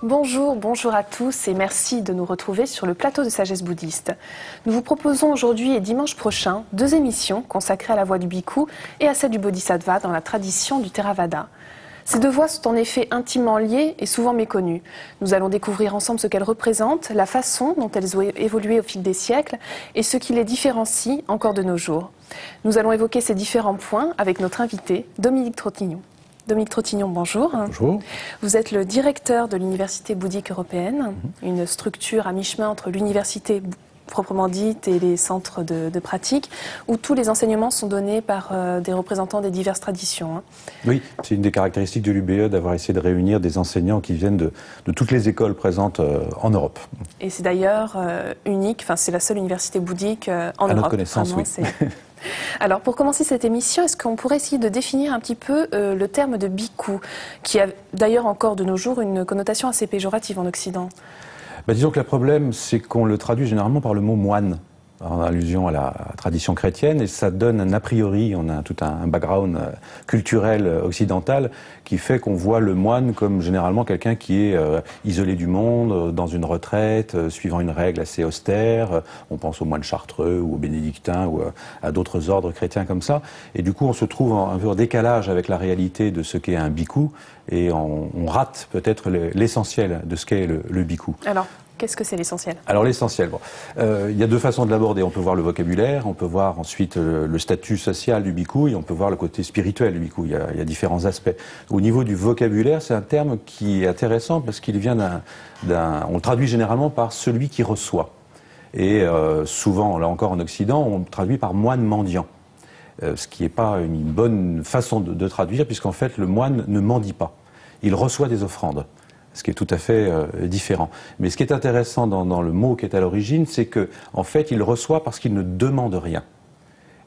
Bonjour, bonjour à tous et merci de nous retrouver sur le plateau de Sagesse Bouddhiste. Nous vous proposons aujourd'hui et dimanche prochain 2 émissions consacrées à la voie du Bhikkhu et à celle du Bodhisattva dans la tradition du Theravada. Ces 2 voies sont en effet intimement liées et souvent méconnues. Nous allons découvrir ensemble ce qu'elles représentent, la façon dont elles ont évolué au fil des siècles et ce qui les différencie encore de nos jours. Nous allons évoquer ces différents points avec notre invité, Dominique Trottignon. Dominique Trottignon, bonjour. Bonjour. Vous êtes le directeur de l'Université bouddhique européenne, une structure à mi-chemin entre l'université proprement dite et les centres de pratique, où tous les enseignements sont donnés par des représentants des diverses traditions. Oui, c'est une des caractéristiques de l'UBE d'avoir essayé de réunir des enseignants qui viennent de toutes les écoles présentes en Europe. Et c'est d'ailleurs unique, enfin c'est la seule université bouddhique en Europe. À notre connaissance, vraiment, oui. Alors, pour commencer cette émission, est-ce qu'on pourrait essayer de définir un petit peu le terme de bhikkhu, qui a d'ailleurs encore de nos jours une connotation assez péjorative en Occident? Disons que le problème, c'est qu'on le traduit généralement par le mot moine, en allusion à la tradition chrétienne, et ça donne un a priori, on a tout un background culturel occidental qui fait qu'on voit le moine comme généralement quelqu'un qui est isolé du monde, dans une retraite, suivant une règle assez austère. On pense aux moines chartreux ou aux bénédictins ou à d'autres ordres chrétiens comme ça. Et du coup, on se trouve un peu en décalage avec la réalité de ce qu'est un bhikkhu, et on rate peut-être l'essentiel de ce qu'est le bhikkhu. Alors, qu'est-ce que c'est l'essentiel? Alors l'essentiel, il y a 2 façons de l'aborder. On peut voir le vocabulaire, on peut voir ensuite le statut social du bhikkhu, et on peut voir le côté spirituel du bhikkhu. Il y a différents aspects. Au niveau du vocabulaire, c'est un terme qui est intéressant parce qu'il vient on le traduit généralement par celui qui reçoit. Et souvent, là encore en Occident, on le traduit par moine mendiant. Ce qui n'est pas une bonne façon de traduire, puisqu'en fait, le moine ne mendie pas. Il reçoit des offrandes, ce qui est tout à fait différent. Mais ce qui est intéressant dans le mot qui est à l'origine, c'est qu'en fait, il reçoit parce qu'il ne demande rien.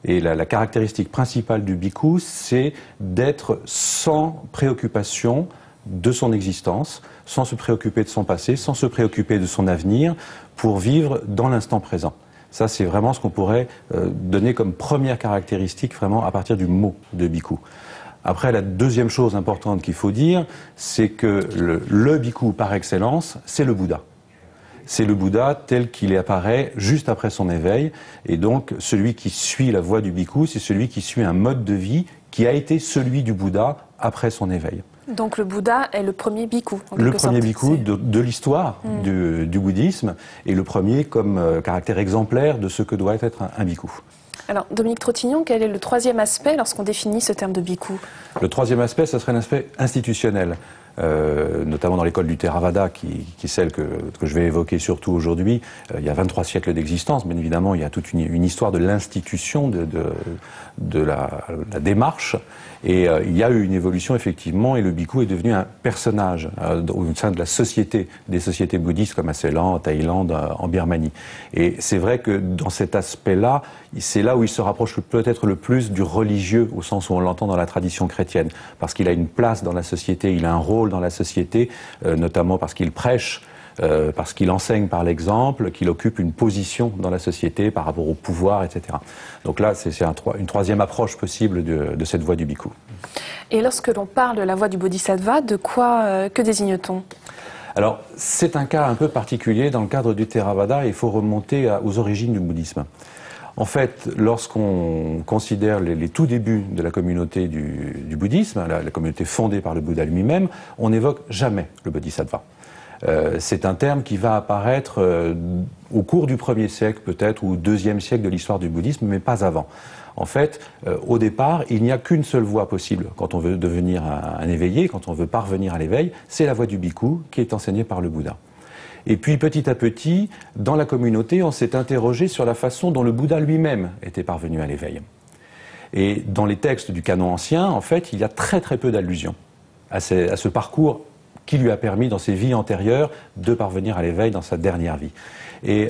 Et la caractéristique principale du bhikkhu, c'est d'être sans préoccupation de son existence, sans se préoccuper de son passé, sans se préoccuper de son avenir, pour vivre dans l'instant présent. Ça, c'est vraiment ce qu'on pourrait donner comme première caractéristique, vraiment à partir du mot de bhikkhu. Après, la deuxième chose importante qu'il faut dire, c'est que le bhikkhu par excellence, c'est le Bouddha. C'est le Bouddha tel qu'il apparaît juste après son éveil. Et donc, celui qui suit la voie du bhikkhu, c'est celui qui suit un mode de vie qui a été celui du Bouddha après son éveil. Donc le Bouddha est le premier bhikkhu, en le quelque premier sorte. bhikkhu de l'histoire du bouddhisme, et le premier comme caractère exemplaire de ce que doit être un bhikkhu. Alors, Dominique Trottignon, quel est le 3e aspect lorsqu'on définit ce terme de bhikkhu? Le 3e aspect, ce serait l'aspect institutionnel. Notamment dans l'école du Theravada, qui est celle que je vais évoquer surtout aujourd'hui. Il y a 23 siècles d'existence, bien évidemment, il y a toute une histoire de l'institution, de la démarche, et il y a eu une évolution, effectivement, et le bhikkhu est devenu un personnage au sein de la société, des sociétés bouddhistes comme à Ceylan, en Thaïlande, en Birmanie. Et c'est vrai que dans cet aspect-là, c'est là où il se rapproche peut-être le plus du religieux, au sens où on l'entend dans la tradition chrétienne, parce qu'il a une place dans la société, il a un rôle dans la société, notamment parce qu'il prêche, parce qu'il enseigne par l'exemple, qu'il occupe une position dans la société par rapport au pouvoir, etc. Donc là, c'est une 3e approche possible de cette voie du bhikkhu. Et lorsque l'on parle de la voie du bodhisattva, que désigne-t-on? Alors, c'est un cas un peu particulier dans le cadre du Theravada, et il faut remonter aux origines du bouddhisme. En fait, lorsqu'on considère les tout débuts de la communauté du bouddhisme, la communauté fondée par le Bouddha lui-même, on n'évoque jamais le bodhisattva. C'est un terme qui va apparaître au cours du 1er siècle peut-être, ou au 2e siècle de l'histoire du bouddhisme, mais pas avant. En fait, au départ, il n'y a qu'une seule voie possible quand on veut devenir un éveillé, quand on veut parvenir à l'éveil, c'est la voie du bhikkhu qui est enseignée par le Bouddha. Et puis petit à petit, dans la communauté, on s'est interrogé sur la façon dont le Bouddha lui-même était parvenu à l'éveil. Et dans les textes du canon ancien, en fait, il y a très très peu d'allusions à ce parcours qui lui a permis dans ses vies antérieures de parvenir à l'éveil dans sa dernière vie. Et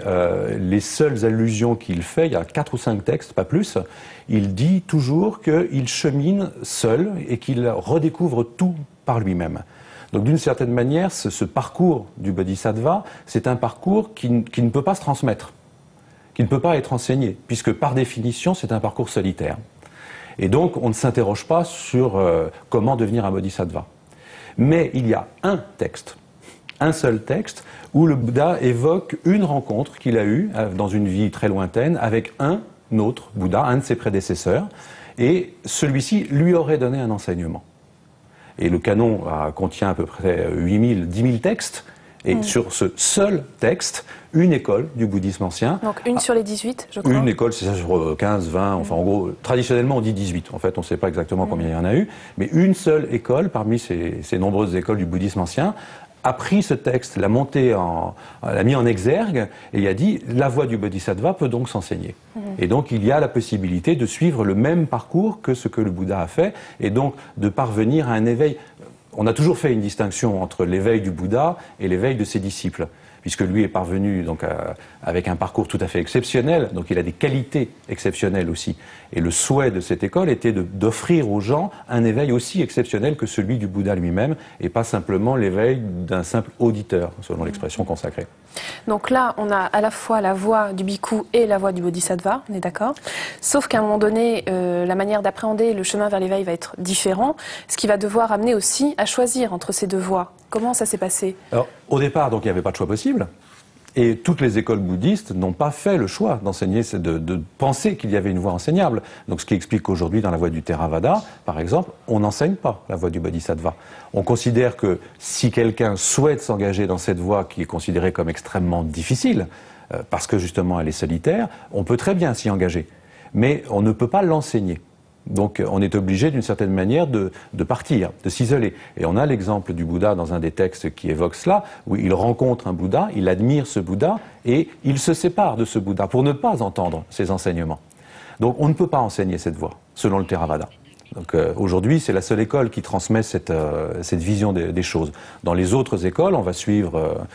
les seules allusions qu'il fait, il y a 4 ou 5 textes, pas plus, il dit toujours qu'il chemine seul et qu'il redécouvre tout par lui-même. Donc d'une certaine manière, ce parcours du bodhisattva, c'est un parcours qui ne peut pas se transmettre, qui ne peut pas être enseigné, puisque par définition, c'est un parcours solitaire. Et donc, on ne s'interroge pas sur comment devenir un bodhisattva. Mais il y a un texte un seul texte où le Bouddha évoque une rencontre qu'il a eue dans une vie très lointaine avec un autre Bouddha, un de ses prédécesseurs, et celui-ci lui aurait donné un enseignement. Et le canon contient à peu près 10 000 textes, et sur ce seul texte, une école du bouddhisme ancien. Donc une sur les 18, je crois. Une école, c'est ça, sur 15, 20, enfin en gros, traditionnellement on dit 18. En fait, on ne sait pas exactement combien il y en a eu, mais une seule école, parmi ces nombreuses écoles du bouddhisme ancien, a pris ce texte, l'a mis en exergue, et il a dit la voie du bodhisattva peut donc s'enseigner. Et donc il y a la possibilité de suivre le même parcours que ce que le Bouddha a fait, et donc de parvenir à un éveil. On a toujours fait une distinction entre l'éveil du Bouddha et l'éveil de ses disciples, puisque lui est parvenu donc avec un parcours tout à fait exceptionnel, donc il a des qualités exceptionnelles aussi. Et le souhait de cette école était d'offrir aux gens un éveil aussi exceptionnel que celui du Bouddha lui-même, et pas simplement l'éveil d'un simple auditeur, selon l'expression consacrée. Donc là, on a à la fois la voie du bhikkhu et la voie du bodhisattva, on est d'accord? Sauf qu'à un moment donné, la manière d'appréhender le chemin vers l'éveil va être différent, ce qui va devoir amener aussi à choisir entre ces deux voies. Comment ça s'est passé? Alors, au départ, donc, il n'y avait pas de choix possible. Et toutes les écoles bouddhistes n'ont pas fait le choix d'enseigner, de penser qu'il y avait une voie enseignable. Donc ce qui explique qu'aujourd'hui, dans la voie du Theravada, par exemple, on n'enseigne pas la voie du Bodhisattva. On considère que si quelqu'un souhaite s'engager dans cette voie qui est considérée comme extrêmement difficile, parce que justement elle est solitaire, on peut très bien s'y engager. Mais on ne peut pas l'enseigner. Donc on est obligé d'une certaine manière de partir, de s'isoler. Et on a l'exemple du Bouddha dans un des textes qui évoque cela, où il rencontre un Bouddha, il admire ce Bouddha et il se sépare de ce Bouddha pour ne pas entendre ses enseignements. Donc on ne peut pas enseigner cette voie, selon le Theravada. Donc aujourd'hui, c'est la seule école qui transmet cette vision des choses. Dans les autres écoles, on va suivre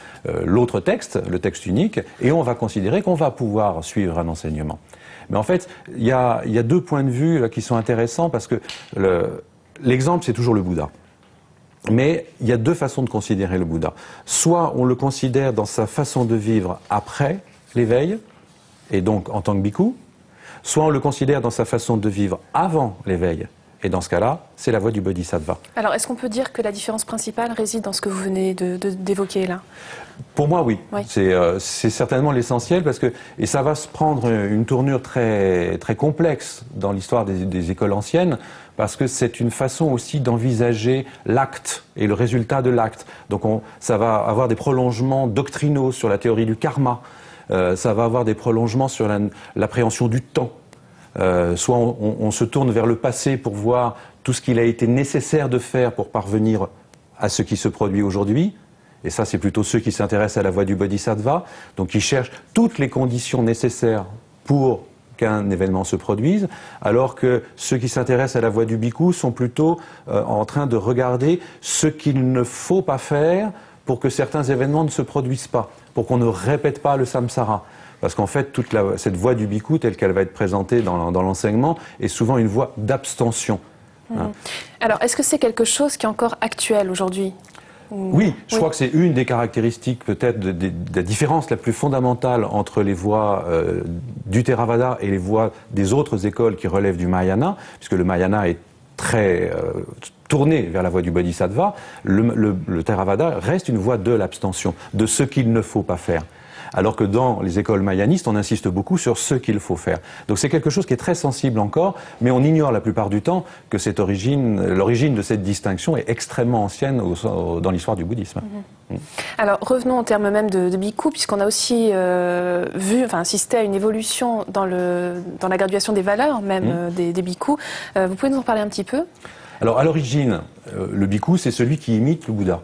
l'autre texte, le texte unique, et on va considérer qu'on va pouvoir suivre un enseignement. Mais en fait, il y a deux points de vue là, qui sont intéressants, parce que l'exemple, c'est toujours le Bouddha. Mais il y a deux façons de considérer le Bouddha. Soit on le considère dans sa façon de vivre après l'éveil, et donc en tant que bhikkhu, soit on le considère dans sa façon de vivre avant l'éveil. Et dans ce cas-là, c'est la voie du bodhisattva. Alors, est-ce qu'on peut dire que la différence principale réside dans ce que vous venez d'évoquer là? Pour moi, oui. Oui. C'est certainement l'essentiel, parce que, et ça va se prendre une tournure très, très complexe dans l'histoire des écoles anciennes, parce que c'est une façon aussi d'envisager l'acte et le résultat de l'acte. Donc ça va avoir des prolongements doctrinaux sur la théorie du karma, ça va avoir des prolongements sur l'appréhension du temps. Soit on se tourne vers le passé pour voir tout ce qu'il a été nécessaire de faire pour parvenir à ce qui se produit aujourd'hui. Et ça, c'est plutôt ceux qui s'intéressent à la voie du bodhisattva, donc qui cherchent toutes les conditions nécessaires pour qu'un événement se produise, alors que ceux qui s'intéressent à la voie du bhikkhu sont plutôt en train de regarder ce qu'il ne faut pas faire pour que certains événements ne se produisent pas, pour qu'on ne répète pas le samsara. Parce qu'en fait, cette voie du bhikkhu, telle qu'elle va être présentée dans l'enseignement, est souvent une voie d'abstention. Hein. Alors, est-ce que c'est quelque chose qui est encore actuel aujourd'hui? Oui, je crois que c'est une des caractéristiques peut-être de la différence la plus fondamentale entre les voies du Theravada et les voies des autres écoles qui relèvent du Mahayana, puisque le Mahayana est très tourné vers la voie du Bodhisattva. Le Theravada reste une voie de l'abstention, de ce qu'il ne faut pas faire. Alors que dans les écoles mahayanistes, on insiste beaucoup sur ce qu'il faut faire. Donc c'est quelque chose qui est très sensible encore, mais on ignore la plupart du temps que l'origine de cette distinction est extrêmement ancienne dans l'histoire du bouddhisme. Alors revenons au terme même de bhikkhu, puisqu'on a aussi assisté à une évolution dans la graduation des valeurs même des bhikkhus. Vous pouvez nous en parler un petit peu? Alors à l'origine, le bhikkhu, c'est celui qui imite le Bouddha.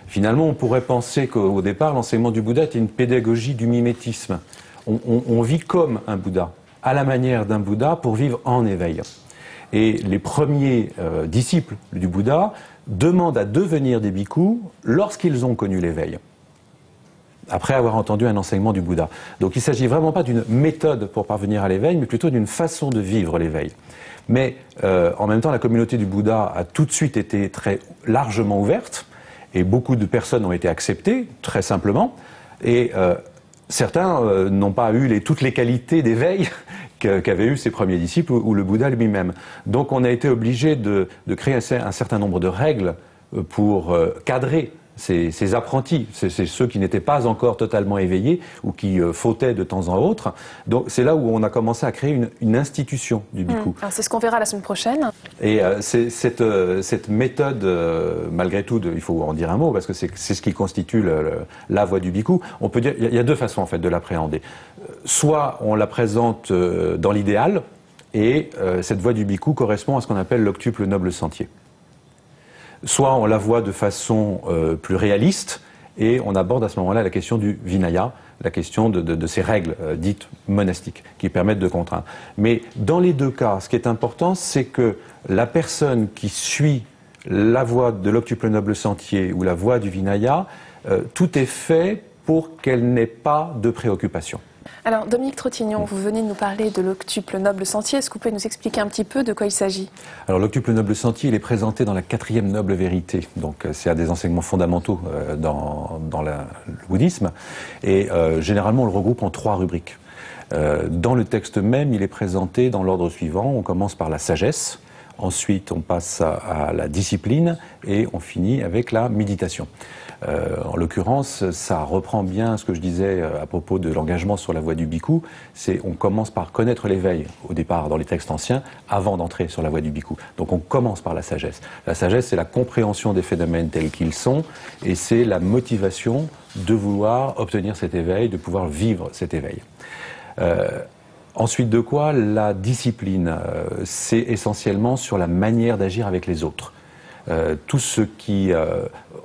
Finalement, on pourrait penser qu'au départ, l'enseignement du Bouddha était une pédagogie du mimétisme. On vit comme un Bouddha, à la manière d'un Bouddha, pour vivre en éveil. Et les premiers disciples du Bouddha demandent à devenir des bhikkhus lorsqu'ils ont connu l'éveil, après avoir entendu un enseignement du Bouddha. Donc il ne s'agit vraiment pas d'une méthode pour parvenir à l'éveil, mais plutôt d'une façon de vivre l'éveil. Mais en même temps, la communauté du Bouddha a tout de suite été très largement ouverte, et beaucoup de personnes ont été acceptées, très simplement, et certains n'ont pas eu toutes les qualités d'éveil qu'avaient eu ses premiers disciples ou le Bouddha lui-même. Donc on a été obligé de créer un certain nombre de règles pour cadrer ces apprentis, c'est ceux qui n'étaient pas encore totalement éveillés ou qui fautaient de temps en autre. Donc c'est là où on a commencé à créer une institution du bhikkhu. C'est ce qu'on verra la semaine prochaine. Et cette méthode, malgré tout, il faut en dire un mot, parce que c'est ce qui constitue la voie du bhikkhu. On peut dire, il y a deux façons en fait de l'appréhender. Soit on la présente dans l'idéal, et cette voie du bhikkhu correspond à ce qu'on appelle l'octuple noble sentier. Soit on la voit de façon plus réaliste, et on aborde à ce moment-là la question du vinaya, la question de ces règles dites monastiques, qui permettent de contraindre. Mais dans les deux cas, ce qui est important, c'est que la personne qui suit la voie de l'octuple noble sentier ou la voie du vinaya, tout est fait pour qu'elle n'ait pas de préoccupation. Alors, Dominique Trottignon, vous venez de nous parler de l'octuple noble sentier. Est-ce que vous pouvez nous expliquer un petit peu de quoi il s'agit? Alors, l'octuple noble sentier, il est présenté dans la 4e noble vérité. Donc, c'est un des enseignements fondamentaux dans le bouddhisme. Et généralement, on le regroupe en 3 rubriques. Dans le texte même, il est présenté dans l'ordre suivant. On commence par la sagesse. Ensuite, on passe à la discipline et on finit avec la méditation. En l'occurrence, ça reprend bien ce que je disais à propos de l'engagement sur la voie du bhikkhu. On commence par connaître l'éveil au départ dans les textes anciens avant d'entrer sur la voie du bhikkhu. Donc on commence par la sagesse. La sagesse, c'est la compréhension des phénomènes tels qu'ils sont et c'est la motivation de vouloir obtenir cet éveil, de pouvoir vivre cet éveil. Ensuite de quoi, la discipline, c'est essentiellement sur la manière d'agir avec les autres. Tout ce qui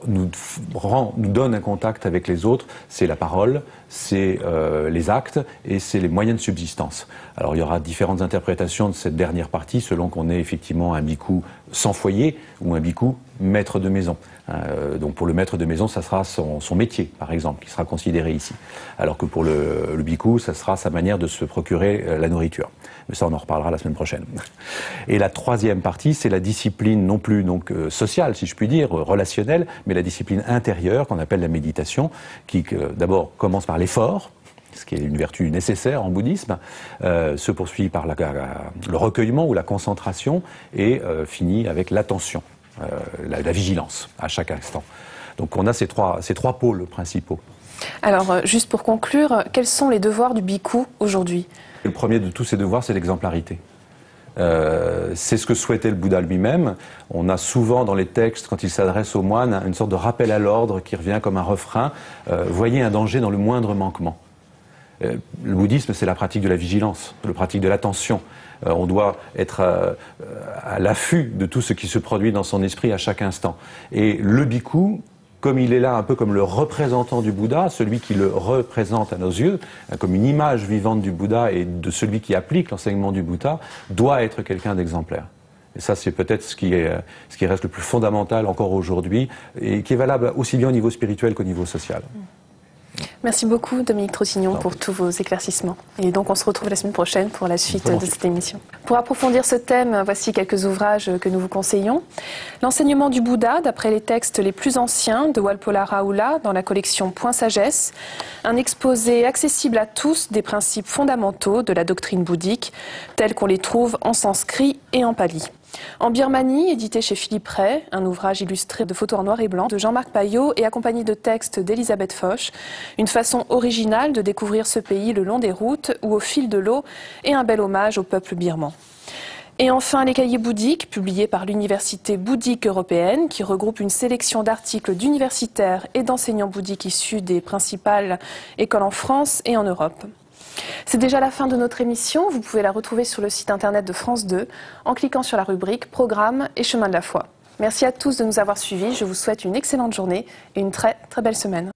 nous donne un contact avec les autres, c'est la parole, c'est les actes et c'est les moyens de subsistance. Alors il y aura différentes interprétations de cette dernière partie selon qu'on est effectivement un bhikkhu sans foyer ou un bhikkhu maître de maison. Donc pour le maître de maison, ça sera son métier, par exemple, qui sera considéré ici. Alors que pour le bhikkhu, ça sera sa manière de se procurer la nourriture. Mais ça, on en reparlera la semaine prochaine. Et la 3e partie, c'est la discipline non plus donc sociale, si je puis dire, relationnelle, mais la discipline intérieure, qu'on appelle la méditation, qui d'abord commence par l'effort, ce qui est une vertu nécessaire en bouddhisme, se poursuit par le recueillement ou la concentration, et finit avec l'attention. La vigilance à chaque instant. Donc on a ces trois pôles principaux. Alors, juste pour conclure, quels sont les devoirs du bhikkhu aujourd'hui? Le premier de tous ces devoirs, c'est l'exemplarité. C'est ce que souhaitait le Bouddha lui-même. On a souvent dans les textes, quand il s'adresse aux moines, une sorte de rappel à l'ordre qui revient comme un refrain. Voyez un danger dans le moindre manquement. Le bouddhisme, c'est la pratique de la vigilance, la pratique de l'attention. On doit être à l'affût de tout ce qui se produit dans son esprit à chaque instant. Et le bhikkhu, comme il est là un peu comme le représentant du Bouddha, celui qui le représente à nos yeux, comme une image vivante du Bouddha et de celui qui applique l'enseignement du Bouddha, doit être quelqu'un d'exemplaire. Et ça, c'est peut-être ce qui reste le plus fondamental encore aujourd'hui et qui est valable aussi bien au niveau spirituel qu'au niveau social. Merci beaucoup Dominique Trottignon pour tous vos éclaircissements. Et donc on se retrouve la semaine prochaine pour la suite de cette émission. Pour approfondir ce thème, voici quelques ouvrages que nous vous conseillons. L'enseignement du Bouddha, d'après les textes les plus anciens de Walpola Rahula dans la collection Point Sagesse. Un exposé accessible à tous des principes fondamentaux de la doctrine bouddhique, tels qu'on les trouve en sanskrit et en pali. En Birmanie, édité chez Philippe Ray, un ouvrage illustré de photos en noir et blanc de Jean-Marc Payot et accompagné de textes d'Elisabeth Foch. Une façon originale de découvrir ce pays le long des routes ou au fil de l'eau et un bel hommage au peuple birman. Et enfin, les cahiers bouddhiques, publiés par l'Université bouddhique européenne, qui regroupe une sélection d'articles d'universitaires et d'enseignants bouddhiques issus des principales écoles en France et en Europe. C'est déjà la fin de notre émission. Vous pouvez la retrouver sur le site internet de France 2 en cliquant sur la rubrique Programme et Chemin de la foi. Merci à tous de nous avoir suivis. Je vous souhaite une excellente journée et une très belle semaine.